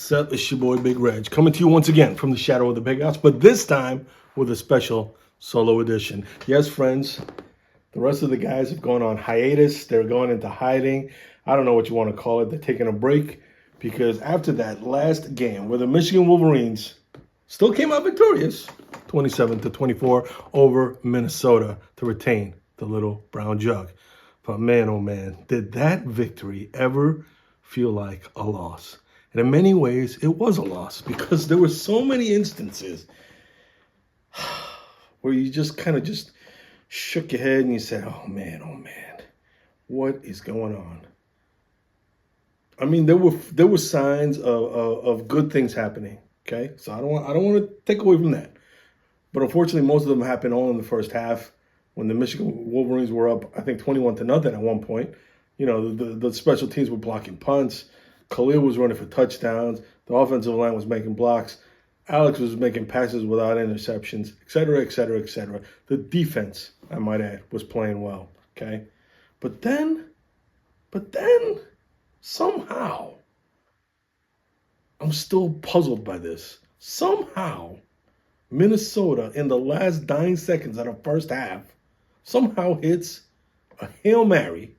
Sup, it's your boy Big Reg, coming to you once again from the shadow of the big house, but this time with a special solo edition. Yes, friends, the rest of the guys have gone on hiatus. They're going into hiding. I don't know what you want to call it. They're taking a break because after that last game where the Michigan Wolverines still came out victorious, 27-24 over Minnesota to retain the Little Brown Jug. But man, oh man, did that victory ever feel like a loss? And in many ways, it was a loss because there were so many instances where you just kind of just shook your head and you said, oh man, what is going on? I mean, there were signs of good things happening. Okay, so I don't want to take away from that, but unfortunately, most of them happened all in the first half when the Michigan Wolverines were up, I think 21-0 at one point. You know, the special teams were blocking punts. Khalil was running for touchdowns. The offensive line was making blocks. Alex was making passes without interceptions, et cetera, et cetera, et cetera. The defense, I might add, was playing well. Okay, but then, somehow, I'm still puzzled by this. Somehow, Minnesota, in the last 9 seconds of the first half, somehow hits a Hail Mary,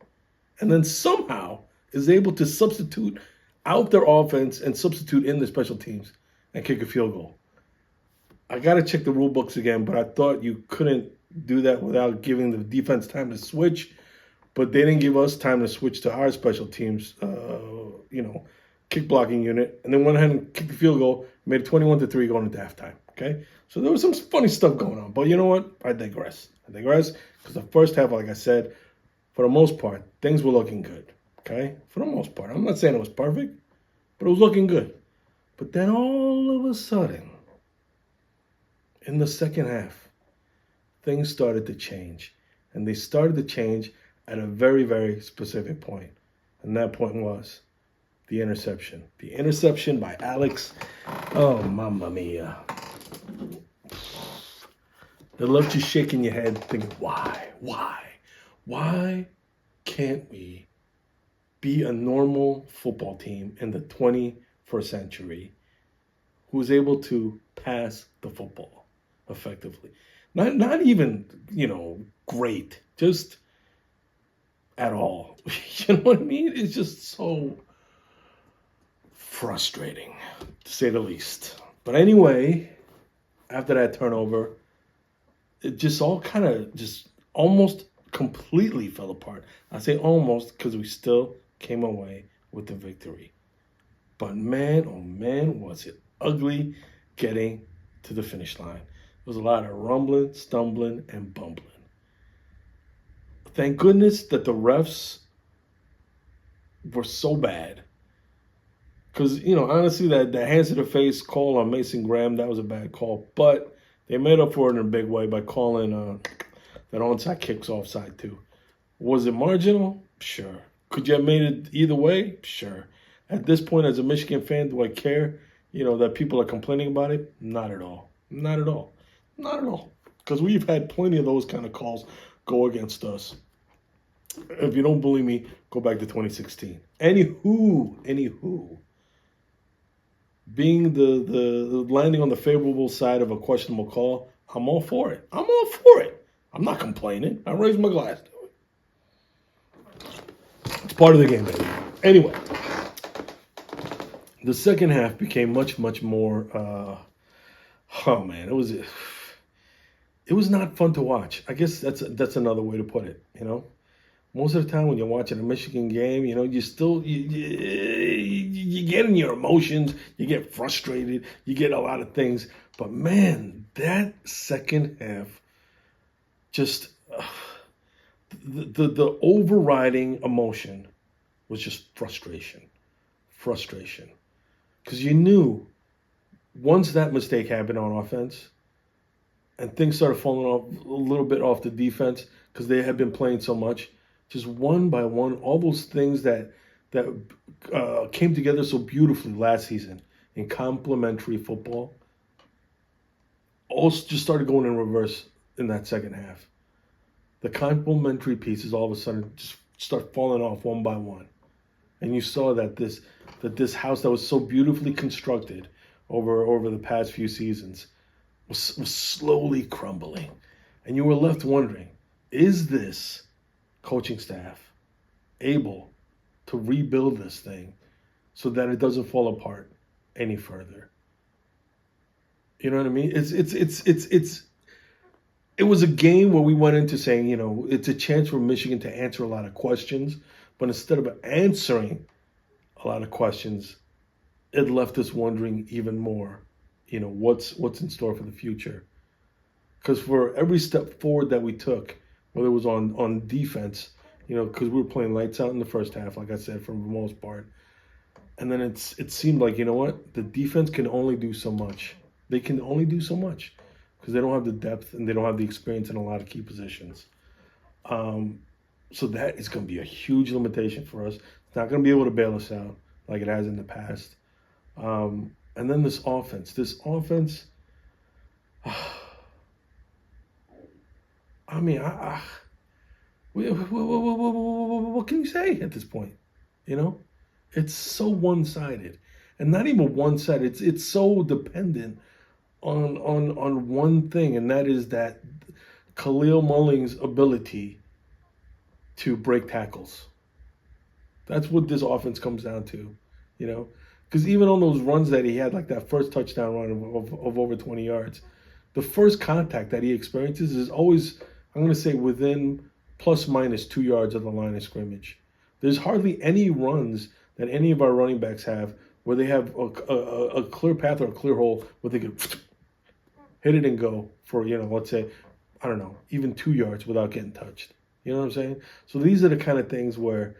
and then somehow is able to substitute out their offense and substitute in the special teams and kick a field goal. I got to check the rule books again, but I thought you couldn't do that without giving the defense time to switch. But they didn't give us time to switch to our special teams, kick blocking unit, and then went ahead and kicked the field goal, made it 21-3 going into halftime. Okay, so there was some funny stuff going on, but you know what? I digress because the first half, like I said, for the most part, things were looking good. Okay, for the most part, I'm not saying it was perfect, but it was looking good. But then all of a sudden, in the second half, things started to change, and they started to change at a very, very specific point, and that point was the interception. The interception by Alex. Oh, mamma mia. It left you shaking your head thinking, why can't we be a normal football team in the 21st century who's able to pass the football effectively? Not even, great, just at all. You know what I mean? It's just so frustrating, to say the least. But anyway, after that turnover, it just all kind of just almost completely fell apart. I say almost because we still came away with the victory. But man, oh man, was it ugly getting to the finish line. There was a lot of rumbling, stumbling, and bumbling. Thank goodness that the refs were so bad. Because, honestly, that hands to the face call on Mason Graham, that was a bad call. But they made up for it in a big way by calling that onside kicks offside too. Was it marginal? Sure. Could you have made it either way? Sure. At this point, as a Michigan fan, do I care, that people are complaining about it? Not at all. Not at all. Not at all. Because we've had plenty of those kind of calls go against us. If you don't believe me, go back to 2016. Anywho, being the landing on the favorable side of a questionable call, I'm all for it. I'm not complaining. I raised my glass to it. It's part of the game, baby. Anyway, the second half became much, much more. It was not fun to watch. I guess that's another way to put it. Most of the time when you're watching a Michigan game, you still you get in your emotions, you get frustrated, you get a lot of things. But man, that second half, just the overriding emotion was just frustration, because you knew once that mistake happened on offense, and things started falling off a little bit off the defense because they had been playing so much. Just one by one, all those things that came together so beautifully last season in complementary football, all just started going in reverse in that second half. The complementary pieces all of a sudden just start falling off one by one. and you saw that this house that was so beautifully constructed over the past few seasons was slowly crumbling, and you were left wondering, is this coaching staff able to rebuild this thing so that it doesn't fall apart any further? You know what I mean? It was a game where we went into saying, it's a chance for Michigan to answer a lot of questions, but instead of answering a lot of questions, it left us wondering even more, what's in store for the future. Because for every step forward that we took, whether it was on defense, because we were playing lights out in the first half, like I said, for the most part, and then it seemed like, the defense can only do so much. They can only do so much because they don't have the depth and they don't have the experience in a lot of key positions. So that is going to be a huge limitation for us. It's not going to be able to bail us out like it has in the past. And then this offense. I mean, what can you say at this point? It's so one-sided, and not even one-sided. It's so dependent on one thing, and that is that Khalil Mulling's ability to break tackles. That's what this offense comes down to, because even on those runs that he had, like that first touchdown run of over 20 yards, the first contact that he experiences is always, I'm going to say, within plus minus 2 yards of the line of scrimmage. There's hardly any runs that any of our running backs have where they have a clear path or a clear hole where they can hit it and go for, let's say, I don't know, even 2 yards without getting touched. You know what I'm saying? So these are the kind of things where,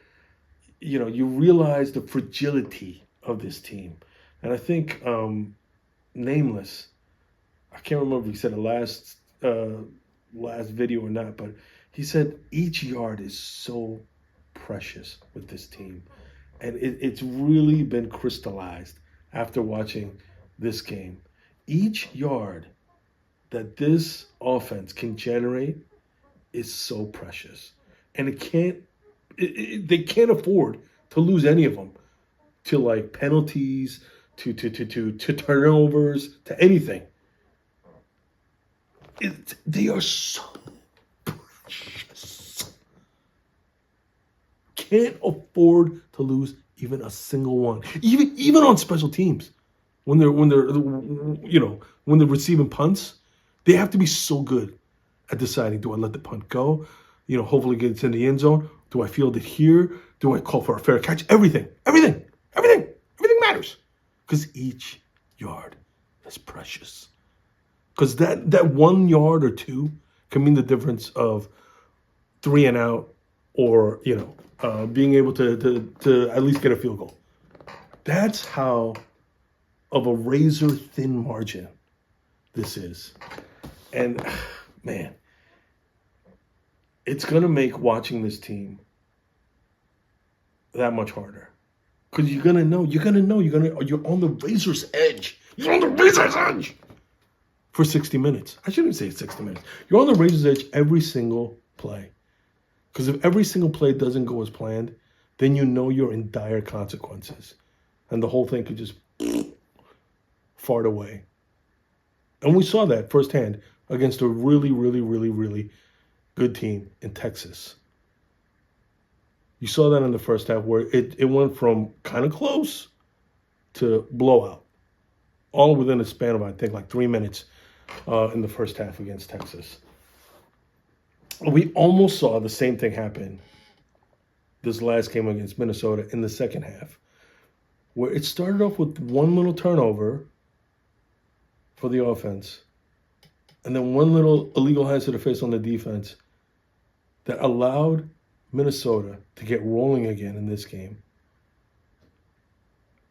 you realize the fragility of this team. And I think Nameless, I can't remember if he said the last video or not, but he said each yard is so precious with this team. And it's really been crystallized after watching this game. Each yard that this offense can generate is so precious. And they can't afford to lose any of them to like penalties, to turnovers, to anything. They are so precious. Can't afford to lose even a single one. Even on special teams, when they're receiving punts, they have to be so good at deciding, do I let the punt go? Hopefully get it in the end zone. Do I field it here? Do I call for a fair catch? Everything matters. Because each yard is precious. Because that 1 yard or two can mean the difference of 3 and out, or being able to at least get a field goal. That's how of a razor thin margin this is. And man, it's gonna make watching this team that much harder. Because you're on the razor's edge. You're on the razor's edge for 60 minutes. I shouldn't say 60 minutes. You're on the razor's edge every single play. Because if every single play doesn't go as planned, then you're in dire consequences. And the whole thing could just fart away. And we saw that firsthand against a really, really, really, really good team in Texas. You saw that in the first half where it went from kind of close to blowout. All within a span of, I think, like 3 minutes in the first half against Texas. We almost saw the same thing happen this last game against Minnesota in the second half, where it started off with one little turnover for the offense, and then one little illegal hands to the face on the defense that allowed Minnesota to get rolling again in this game.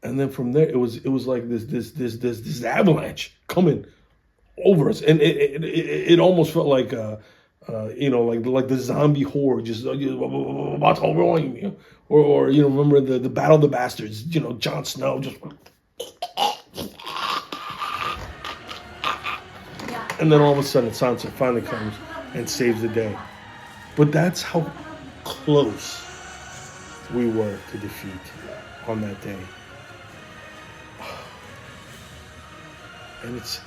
And then from there, it was like this avalanche coming over us, and it almost felt like like the zombie horde just about to overwhelm you, or remember the Battle of the Bastards, Jon Snow just, and then all of a sudden Sansa finally comes and saves the day. But that's how close we were to defeat on that day. And it's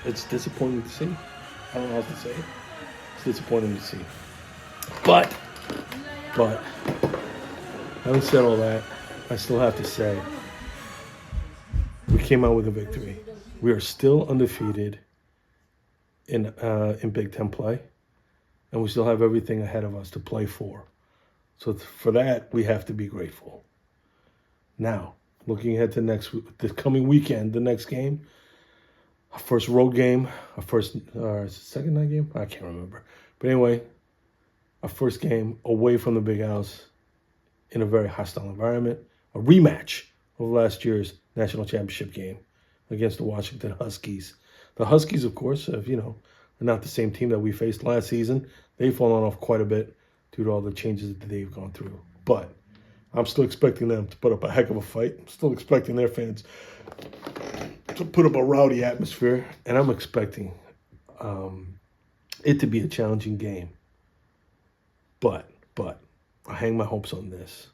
it's disappointing to see. I don't know how to say it. It's disappointing to see. But having said all that, I still have to say we came out with a victory. We are still undefeated in Big Ten play, and we still have everything ahead of us to play for. So for that, we have to be grateful. Now, looking ahead to this coming weekend, the next game, our first road game, our second night game, I can't remember. But anyway, our first game away from the Big House in a very hostile environment, a rematch of last year's national championship game against the Washington Huskies. The Huskies, of course, are not the same team that we faced last season. They've fallen off quite a bit due to all the changes that they've gone through. But I'm still expecting them to put up a heck of a fight. I'm still expecting their fans to put up a rowdy atmosphere. And I'm expecting it to be a challenging game. But I hang my hopes on this.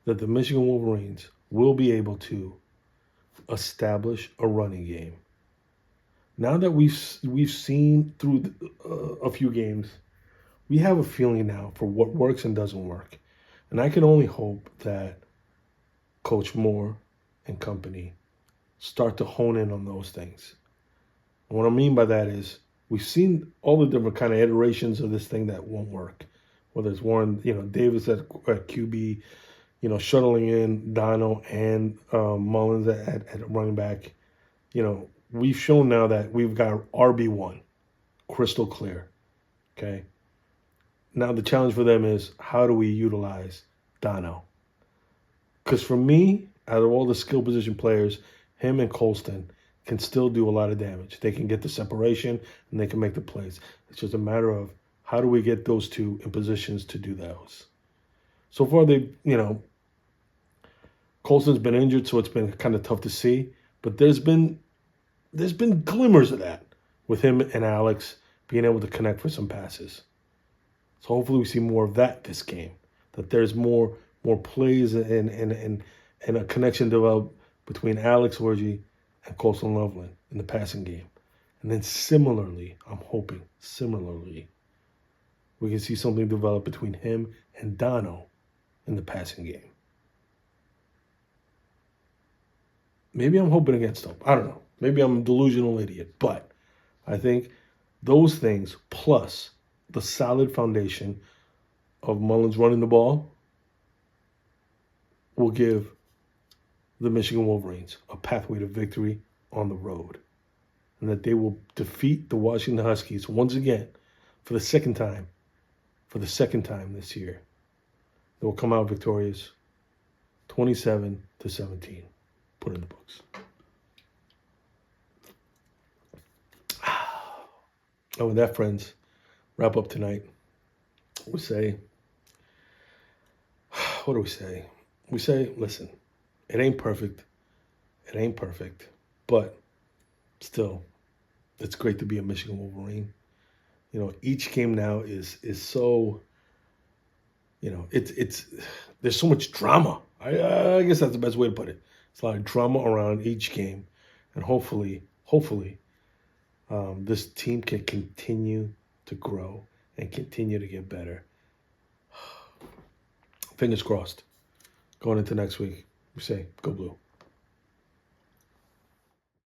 That the Michigan Wolverines will be able to establish a running game. Now that we've seen through a few games, we have a feeling now for what works and doesn't work. And I can only hope that Coach Moore and company start to hone in on those things. And what I mean by that is we've seen all the different kind of iterations of this thing that won't work. Whether it's Warren, Davis at QB, shuttling in Dono and Mullins at running back. We've shown now that we've got RB1, crystal clear. Okay. Now the challenge for them is how do we utilize Dono? Because for me, out of all the skill position players, him and Colston can still do a lot of damage. They can get the separation and they can make the plays. It's just a matter of how do we get those two in positions to do those. So far, Colston's been injured, so it's been kind of tough to see. But there's been glimmers of that with him and Alex being able to connect for some passes. So hopefully we see more of that this game. That there's more plays and a connection developed between Alex Orji and Colston Loveland in the passing game. And then similarly, I'm hoping, we can see something develop between him and Dono in the passing game. Maybe I'm hoping against hope. I don't know. Maybe I'm a delusional idiot. But I think those things plus the solid foundation of Mullins running the ball will give the Michigan Wolverines a pathway to victory on the road. And that they will defeat the Washington Huskies once again for the second time this year. They will come out victorious 27-17. Put in the books. And with that, friends, wrap up tonight. We say, what do we say? We say, listen, it ain't perfect. But still, it's great to be a Michigan Wolverine. Each game now is so, it's there's so much drama. I guess that's the best way to put it. It's a lot of drama around each game. And hopefully, this team can continue to grow and continue to get better. Fingers crossed. Going into next week, we say, go Blue.